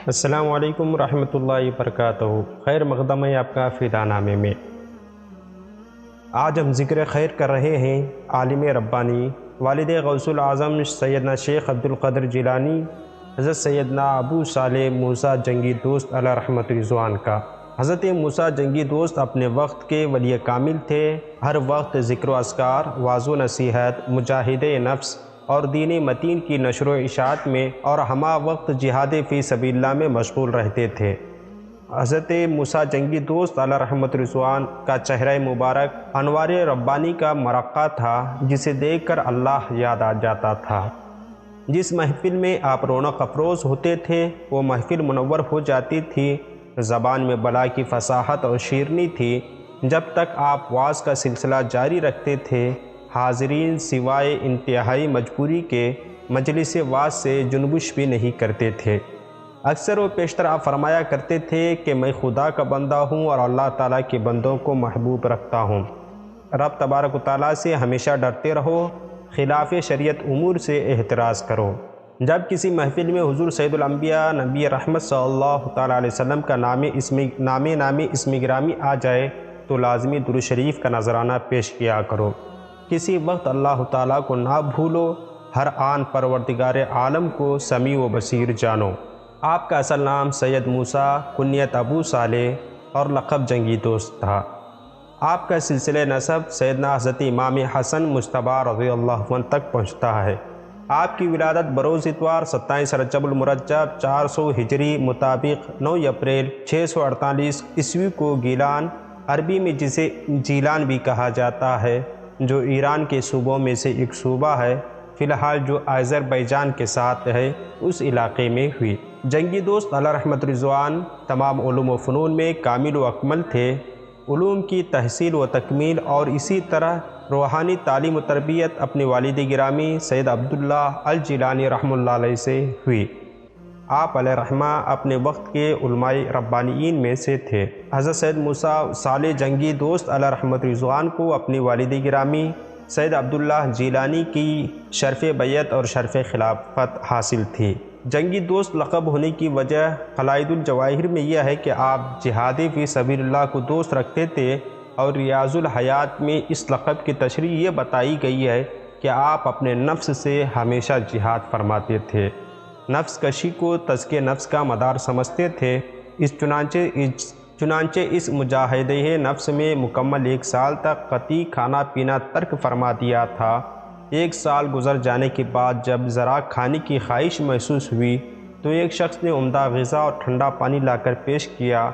السلام علیکم ورحمۃ اللہ وبرکاتہ۔ خیر مقدم ہے آپ کا فدا نامے میں۔ آج ہم ذکر خیر کر رہے ہیں عالم ربانی والد غوث العظم سیدنا شیخ عبد القادر جیلانی حضرت سیدنا ابو صالح موسیٰ جنگی دوست علیہ رحمت رضوان کا۔ حضرت موسیٰ جنگی دوست اپنے وقت کے ولی کامل تھے۔ ہر وقت ذکر و اذکار، واعظ و نصیحت، مجاہدہ نفس اور دین متین کی نشر و اشاعت میں اور ہمہ وقت جہاد فی سبیل اللہ میں مشغول رہتے تھے۔ حضرت موسیٰ جنگی دوست علیہ رحمت رضوان کا چہرہ مبارک انوار ربانی کا مرقع تھا، جسے دیکھ کر اللہ یاد آ جاتا تھا۔ جس محفل میں آپ رونق افروز ہوتے تھے وہ محفل منور ہو جاتی تھی۔ زبان میں بلا کی فصاحت اور شیرینی تھی۔ جب تک آپ وعظ کا سلسلہ جاری رکھتے تھے، حاضرین سوائے انتہائی مجبوری کے مجلس وعظ سے جنبش بھی نہیں کرتے تھے۔ اکثر و بیشتر آپ فرمایا کرتے تھے کہ میں خدا کا بندہ ہوں اور اللہ تعالیٰ کے بندوں کو محبوب رکھتا ہوں۔ رب تبارک و تعالیٰ سے ہمیشہ ڈرتے رہو، خلاف شریعت امور سے احتراز کرو۔ جب کسی محفل میں حضور سید الانبیاء نبی رحمت صلی اللہ تعالیٰ علیہ وسلم کا نام اسم گرامی آ جائے تو لازمی درود شریف کا نذرانہ پیش کیا کرو۔ کسی وقت اللہ تعالیٰ کو نہ بھولو، ہر آن پروردگار عالم کو سمیع و بصیر جانو۔ آپ کا اصل نام سید موسیٰ کنیت ابو صالح اور لقب جنگی دوست تھا۔ آپ کا سلسلہ نسب سیدنا حضرت امام حسن مجتبیٰ رضی اللہ عنہ تک پہنچتا ہے۔ آپ کی ولادت بروز اتوار 27 رجب المرجب 400 ہجری مطابق 9 اپریل 648 عیسوی کو گیلان، عربی میں جسے جیلان بھی کہا جاتا ہے، جو ایران کے صوبوں میں سے ایک صوبہ ہے، فی الحال جو آذربائیجان کے ساتھ ہے، اس علاقے میں ہوئی۔ جنگی دوست علیہ رحمت رضوان تمام علوم و فنون میں کامل و اکمل تھے۔ علوم کی تحصیل و تکمیل اور اسی طرح روحانی تعلیم و تربیت اپنے والد گرامی سید عبداللہ الجیلانی رحمہ اللہ علیہ سے ہوئی۔ آپ علیہ رحمہ اپنے وقت کے علماء ربانیین میں سے تھے۔ حضرت سید موسیٰ صالح جنگی دوست علیہ رحمت رضوان کو اپنی والد گرامی سید عبداللہ جیلانی کی شرف بیعت اور شرف خلافت حاصل تھی۔ جنگی دوست لقب ہونے کی وجہ قلائد الجواہر میں یہ ہے کہ آپ جہاد فی سبیل اللہ کو دوست رکھتے تھے، اور ریاض الحیات میں اس لقب کی تشریح یہ بتائی گئی ہے کہ آپ اپنے نفس سے ہمیشہ جہاد فرماتے تھے۔ نفس کشی کو تزکیہ نفس کا مدار سمجھتے تھے۔ چنانچہ اس مجاہدہ نفس میں مکمل 1 سال تک قطعی کھانا پینا ترک فرما دیا تھا۔ 1 سال گزر جانے کے بعد جب ذرا کھانے کی خواہش محسوس ہوئی تو ایک شخص نے عمدہ غذا اور ٹھنڈا پانی لا کر پیش کیا۔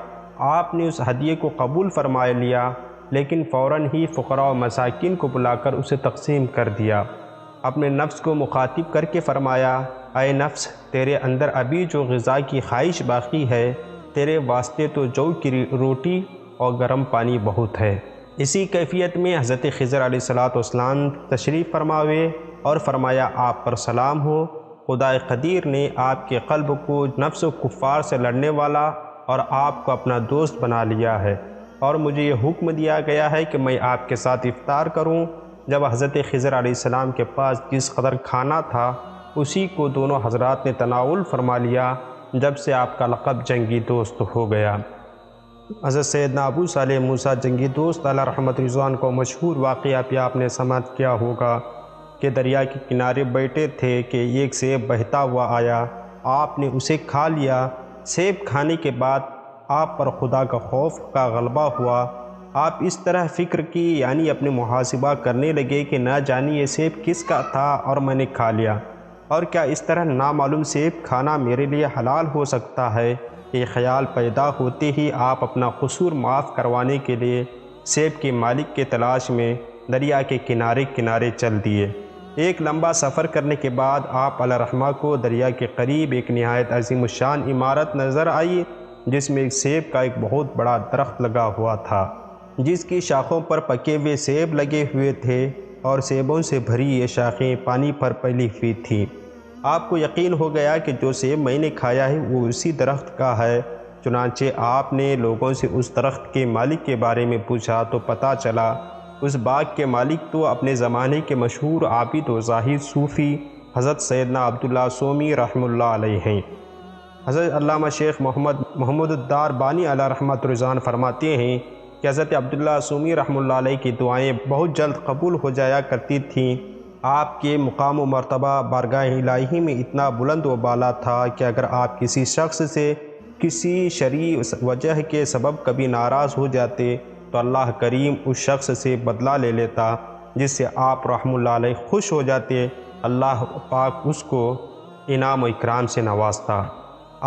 آپ نے اس ہدیے کو قبول فرما لیا، لیکن فوراً ہی فقراء و مساکین کو بلا کر اسے تقسیم کر دیا۔ اپنے نفس کو مخاطب کر کے فرمایا، اے نفس، تیرے اندر ابھی جو غذا کی خواہش باقی ہے، تیرے واسطے تو جو کی روٹی اور گرم پانی بہت ہے۔ اسی کیفیت میں حضرت خضر علیہ السلام تشریف فرما ہوئے اور فرمایا، آپ پر سلام ہو، خدا قدیر نے آپ کے قلب کو نفس و کفار سے لڑنے والا اور آپ کو اپنا دوست بنا لیا ہے، اور مجھے یہ حکم دیا گیا ہے کہ میں آپ کے ساتھ افطار کروں۔ جب حضرت خضر علیہ السلام کے پاس جس قدر کھانا تھا اسی کو دونوں حضرات نے تناول فرما لیا، جب سے آپ کا لقب جنگی دوست ہو گیا۔ حضرت سیدنا ابو صالح موسیٰ جنگی دوست علیہ رحمت رضوان کو مشہور واقعہ بھی آپ نے سماعت کیا ہوگا کہ دریا کے کنارے بیٹھے تھے کہ ایک سیب بہتا ہوا آیا، آپ نے اسے کھا لیا۔ سیب کھانے کے بعد آپ پر خدا کا خوف کا غلبہ ہوا۔ آپ اس طرح فکر کی، یعنی اپنے محاسبہ کرنے لگے کہ نہ جانے یہ سیب کس کا تھا اور میں نے کھا لیا، اور کیا اس طرح نامعلوم سیب کھانا میرے لیے حلال ہو سکتا ہے۔ یہ خیال پیدا ہوتے ہی آپ اپنا قصور معاف کروانے کے لیے سیب کے مالک کے تلاش میں دریا کے کنارے کنارے چل دیے۔ ایک لمبا سفر کرنے کے بعد آپ علیہ رحمہ کو دریا کے قریب ایک نہایت عظیم الشان عمارت نظر آئی، جس میں ایک سیب کا ایک بہت بڑا درخت لگا ہوا تھا، جس کی شاخوں پر پکے ہوئے سیب لگے ہوئے تھے اور سیبوں سے بھری یہ شاخیں پانی پر پھیلی ہوئی تھیں۔ آپ کو یقین ہو گیا کہ جو سیب میں نے کھایا ہے وہ اسی درخت کا ہے۔ چنانچہ آپ نے لوگوں سے اس درخت کے مالک کے بارے میں پوچھا تو پتہ چلا اس باغ کے مالک تو اپنے زمانے کے مشہور عابد و زاہد صوفی حضرت سیدنا عبداللہ سومی رحمہ اللہ علیہ ہیں۔ حضرت علامہ شیخ محمد الدار بانی علیہ رحمۃ رضوان فرماتے ہیں کہ حضرت عبداللہ سومی رحمہ اللہ علیہ کی دعائیں بہت جلد قبول ہو جایا کرتی تھیں۔ آپ کے مقام و مرتبہ بارگاہ الہی میں اتنا بلند و بالا تھا کہ اگر آپ کسی شخص سے کسی شرعی وجہ کے سبب کبھی ناراض ہو جاتے تو اللہ کریم اس شخص سے بدلہ لے لیتا، جس سے آپ رحمہ اللہ علیہ خوش ہو جاتے، اللہ پاک اس کو انعام و اکرام سے نوازتا۔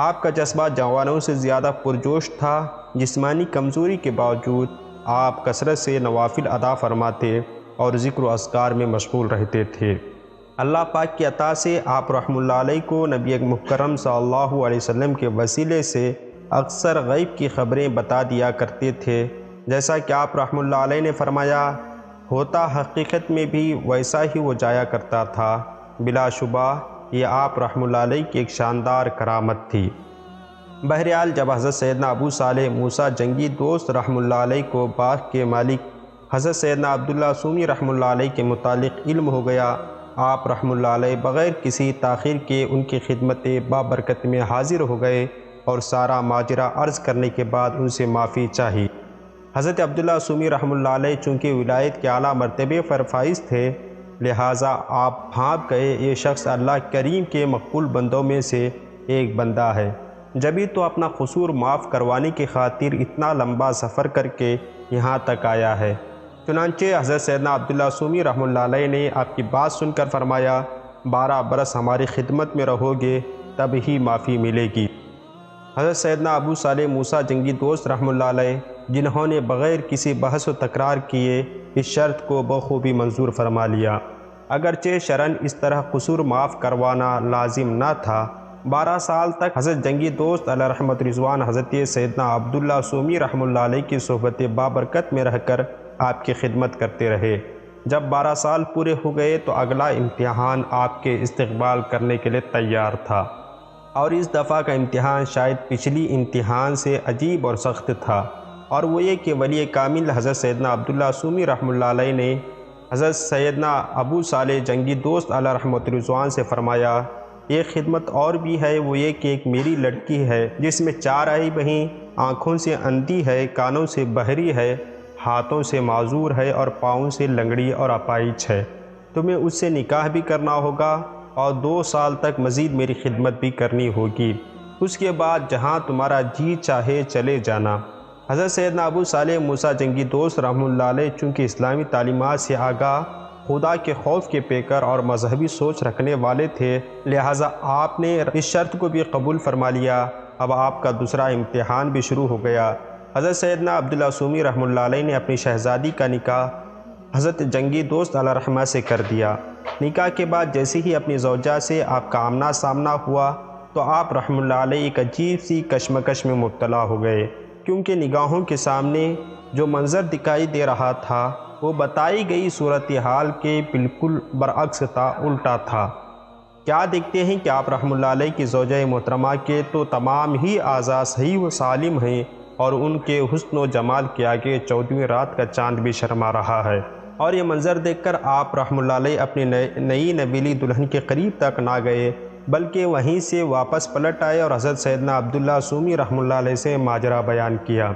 آپ کا جذبہ جوانوں سے زیادہ پرجوش تھا۔ جسمانی کمزوری کے باوجود آپ کثرت سے نوافل ادا فرماتے اور ذکر و اذکار میں مشغول رہتے تھے۔ اللہ پاک کی عطا سے آپ رحمہ اللہ علیہ کو نبی مکرم صلی اللہ علیہ وسلم کے وسیلے سے اکثر غیب کی خبریں بتا دیا کرتے تھے، جیسا کہ آپ رحمہ اللہ علیہ نے فرمایا، ہوتا حقیقت میں بھی ویسا ہی وہ جایا کرتا تھا۔ بلا شبہ یہ آپ رحمہ اللہ علیہ کی ایک شاندار کرامت تھی۔ بہرحال جب حضرت سیدنا ابو صالح موسیٰ جنگی دوست رحمہ اللہ علیہ کو باغ کے مالک حضرت سیدنا عبداللہ سومی رحمہ اللہ علیہ کے متعلق علم ہو گیا، آپ رحمہ اللہ علیہ بغیر کسی تاخیر کے ان کی خدمت بابرکت میں حاضر ہو گئے اور سارا ماجرا عرض کرنے کے بعد ان سے معافی چاہی۔ حضرت عبداللہ سومی رحمہ اللہ علیہ چونکہ ولایت کے اعلیٰ مرتبے پر فائز تھے، لہٰذا آپ بھانپ گئے یہ شخص اللہ کریم کے مقبول بندوں میں سے ایک بندہ ہے، جبھی تو اپنا قصور معاف کروانے کی خاطر اتنا لمبا سفر کر کے یہاں تک آیا ہے۔ چنانچہ حضرت سیدنا عبداللہ سومی رحمہ اللہ علیہ نے آپ کی بات سن کر فرمایا، 12 برس ہماری خدمت میں رہو گے تب ہی معافی ملے گی۔ حضرت سیدنا ابو صالح موسیٰ جنگی دوست رحمہ اللہ علیہ، جنہوں نے بغیر کسی بحث و تکرار کیے اس شرط کو بخوبی منظور فرما لیا، اگرچہ شرعاً اس طرح قصور معاف کروانا لازم نہ تھا۔ 12 سال تک حضرت جنگی دوست علیہ رحمت رضوان حضرت سیدنا عبداللہ سومی رحمہ اللہ علیہ کی صحبت بابرکت میں رہ کر آپ کی خدمت کرتے رہے۔ جب 12 سال پورے ہو گئے تو اگلا امتحان آپ کے استقبال کرنے کے لیے تیار تھا، اور اس دفعہ کا امتحان شاید پچھلی امتحان سے عجیب اور سخت تھا، اور وہ یہ کہ ولی کامل حضرت سیدنا عبداللہ سومی رحمہ اللہ علیہ نے حضرت سیدنا ابو صالح جنگی دوست علیہ رحمت رضوان سے فرمایا، ایک خدمت اور بھی ہے، وہ یہ کہ ایک میری لڑکی ہے جس میں 4 آئی بہیں، آنکھوں سے اندھی ہے، کانوں سے بہری ہے، ہاتھوں سے معذور ہے اور پاؤں سے لنگڑی اور اپائچ ہے۔ تمہیں اس سے نکاح بھی کرنا ہوگا اور 2 سال تک مزید میری خدمت بھی کرنی ہوگی، اس کے بعد جہاں تمہارا جی چاہے چلے جانا۔ حضرت سیدنا ابو صالح موسیٰ جنگی دوست رحمہ اللہ علیہ چونکہ اسلامی تعلیمات سے آگاہ، خدا کے خوف کے پیکر اور مذہبی سوچ رکھنے والے تھے، لہٰذا آپ نے اس شرط کو بھی قبول فرما لیا۔ اب آپ کا دوسرا امتحان بھی شروع ہو گیا۔ حضرت سیدنا عبداللہ سومی رحمہ اللہ علیہ نے اپنی شہزادی کا نکاح حضرت جنگی دوست علیہ رحمہ سے کر دیا۔ نکاح کے بعد جیسے ہی اپنی زوجہ سے آپ کا آمنا سامنا ہوا تو آپ رحمہ اللہ علیہ ایک عجیب سی کشمکش میں مبتلا ہو گئے، کیونکہ نگاہوں کے سامنے جو منظر دکھائی دے رہا تھا وہ بتائی گئی صورتحال کے بالکل برعکس تھا، الٹا تھا۔ کیا دیکھتے ہیں کہ آپ رحمہ اللہ علیہ کی زوجہ محترمہ کے تو تمام ہی اعضاء صحیح و سالم ہیں، اور ان کے حسن و جمال کے آگے 14ویں رات کا چاند بھی شرما رہا ہے، اور یہ منظر دیکھ کر آپ رحمہ اللہ علیہ اپنی نئی نویلی دلہن کے قریب تک نہ گئے، بلکہ وہیں سے واپس پلٹ آئے اور حضرت سیدنا عبداللہ سومی رحمہ اللہ علیہ سے ماجرا بیان کیا۔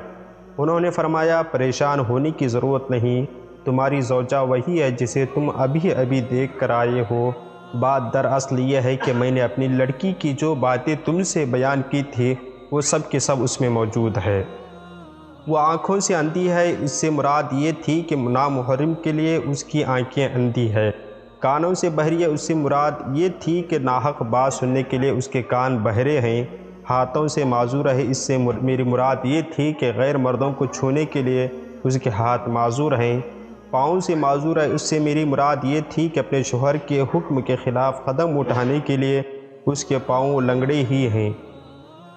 انہوں نے فرمایا، پریشان ہونے کی ضرورت نہیں، تمہاری زوجہ وہی ہے جسے تم ابھی دیکھ کر آئے ہو۔ بات دراصل یہ ہے کہ میں نے اپنی لڑکی کی جو باتیں تم سے بیان کی تھی وہ سب کے سب اس میں موجود ہے۔ وہ آنکھوں سے اندھی ہے، اس سے مراد یہ تھی کہ نامحرم کے لیے اس کی آنکھیں اندھی ہے۔ کانوں سے بہری ہے، اس سے مراد یہ تھی کہ ناحق بات سننے کے لیے اس کے کان بہرے ہیں۔ ہاتھوں سے معذور ہے، اس سے میری مراد یہ تھی کہ غیر مردوں کو چھونے کے لیے اس کے ہاتھ معذور ہیں۔ پاؤں سے معذور ہے، اس سے میری مراد یہ تھی کہ اپنے شوہر کے حکم کے خلاف قدم اٹھانے کے لیے اس کے پاؤں لنگڑے ہی ہیں۔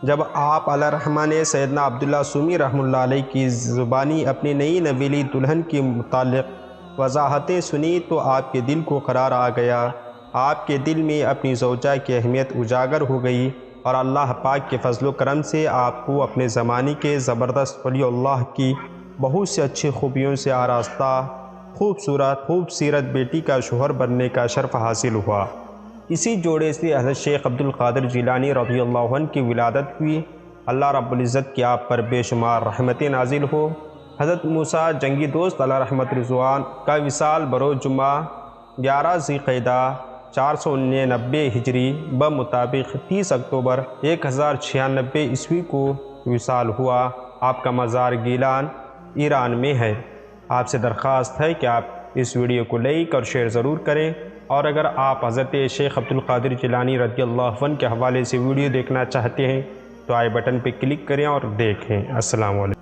جب آپ علیہ رحمہ نے سیدنا عبداللہ سومی رحمہ اللہ علیہ کی زبانی اپنی نئی نویلی دلہن کے متعلق وضاحتیں سنی تو آپ کے دل کو قرار آ گیا، آپ کے دل میں اپنی زوجہ کی اہمیت اجاگر ہو گئی، اور اللہ پاک کے فضل و کرم سے آپ کو اپنے زمانے کے زبردست ولی اللہ کی بہت سے اچھی خوبیوں سے آراستہ خوب سیرت بیٹی کا شوہر بننے کا شرف حاصل ہوا۔ اسی جوڑے سے حضرت شیخ عبد القادر جیلانی رضی اللہ عنہ کی ولادت ہوئی۔ اللہ رب العزت کی آپ پر بے شمار رحمتیں نازل ہو۔ حضرت موسیٰ جنگی دوست علیہ رحمت رضوان کا وصال بروز جمعہ 11 ذی القعدہ 499 ہجری بمطابق 30 اکتوبر 1096 عیسوی کو وصال ہوا۔ آپ کا مزار گیلان ایران میں ہے۔ آپ سے درخواست ہے کہ آپ اس ویڈیو کو لائک اور شیئر ضرور کریں، اور اگر آپ حضرت شیخ عبد القادر جیلانی رضی اللہ عنہ کے حوالے سے ویڈیو دیکھنا چاہتے ہیں تو آئی بٹن پہ کلک کریں اور دیکھیں۔ السلام علیکم۔